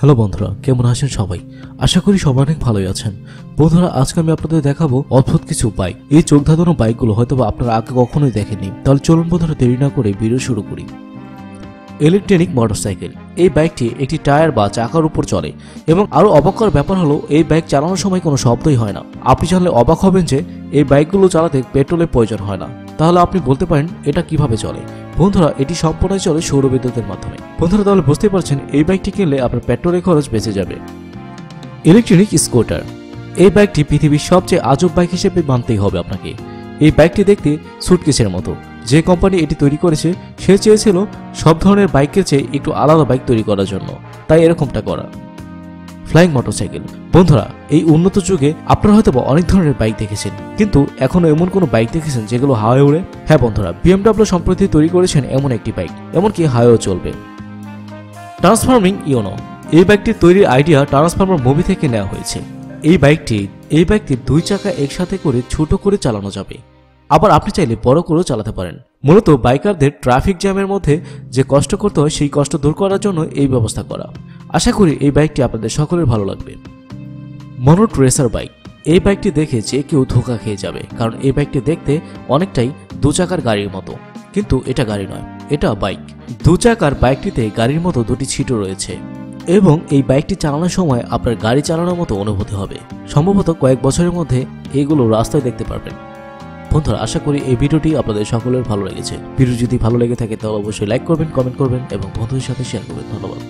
Hello বন্ধুরা, কেমন আছেন সবাই? আশা করি সবাই অনেক ভালোই আছেন। বন্ধুরা, আজকে আমি আপনাদের দেখাবো অদ্ভুত কিছু বাইক। এই চোখ ধাঁধানো বাইকগুলো হয়তো আপনারা আগে কখনোই দেখেননি। তাহলে চলুন বন্ধুরা, দেরি না করে ভিডিও শুরু করি। Electronic motorcycle. এই বাইকটি একটি টায়ার বা চাকার উপর চলে এবং আরো অবাক করার ব্যাপার হলো এই বাইক চালানোর সময় কোনো শব্দই হয় না। আপনি জানলে অবাক হবেন যে এই বাইকগুলো চালাতে পেট্রোলের প্রয়োজন হয় না। তাহলে আপনি বলতে পারেন এটা কিভাবে চলে? বন্ধুরা, এটি সম্পূর্ণই চলে সৌরবিদ্যুতের মাধ্যমে। বন্ধুরা, তাহলে বুঝতে পারছেন এই বাইকটি কিনলে আপনার পেট্রোলের খরচ বেঁচে যাবে। Electronic scooter. এই বাইকটি পৃথিবীর সবচেয়ে আজব বাইক হিসেবে মানতেই হবে আপনাকে। এই বাইকটি দেখতে সুটকেসের মতো। যে কোম্পানি এটি তৈরি করেছে সে চেয়েছিল সব ধরনের বাইকের চেয়ে একটু আলাদা বাইক তৈরি করার জন্য, তাই এরকমটা করা। Flying motorcycle. বন্ধুরা, এই উন্নত যুগে আপনারা হয়তো অনেক ধরনের বাইক দেখেছেন, কিন্তু এখনো এমন কোনো বাইক দেখেছেন যেগুলো হাওয়ায় ওড়ে? হ্যাঁ বন্ধুরা, BMW সম্প্রতি তৈরি করেছেন এমন একটি বাইক, এমনকি হাওয়ায়ও চলবে। Transforming Uno. এই বাইকটির তৈরির আইডিয়া ট্রান্সফর্মার মুভি থেকে নেওয়া হয়েছে। এই বাইকটির দুই চাকা একসাথে করে ছোট করে চালানো যাবে, আবার আপনি চাইলে বড় করেও চালাতে পারেন। মূলত বাইকারদের ট্রাফিক জ্যামের মধ্যে যে কষ্ট করতে হয় সেই কষ্ট দূর করার জন্য এই ব্যবস্থা করা। আশা করি এই বাইকটি আপনাদের সকলের ভালো লাগবে। মনোট রেসার বাইক। এই বাইকটি দেখে যে কেউ ধোঁকা খেয়ে যাবে, কারণ এই বাইকটি দেখতে অনেকটাই দু চাকার গাড়ির মতো, কিন্তু এটা গাড়ি নয়, এটা বাইক। দু চাকার বাইকটিতে গাড়ির মতো দুটি ছিটো রয়েছে এবং এই বাইকটি চালানোর সময় আপনার গাড়ি চালানোর মতো অনুভূতি হবে। সম্ভবত কয়েক বছরের মধ্যে এগুলো রাস্তায় দেখতে পারবেন। বন্ধুরা, আশা করি এই ভিডিওটি আপনাদের সকলের ভালো লেগেছে। ভিডিও যদি ভালো লেগে থাকে তাহলে অবশ্যই লাইক করবেন, কমেন্ট করবেন এবং বন্ধুদের সাথে শেয়ার করবেন। ধন্যবাদ।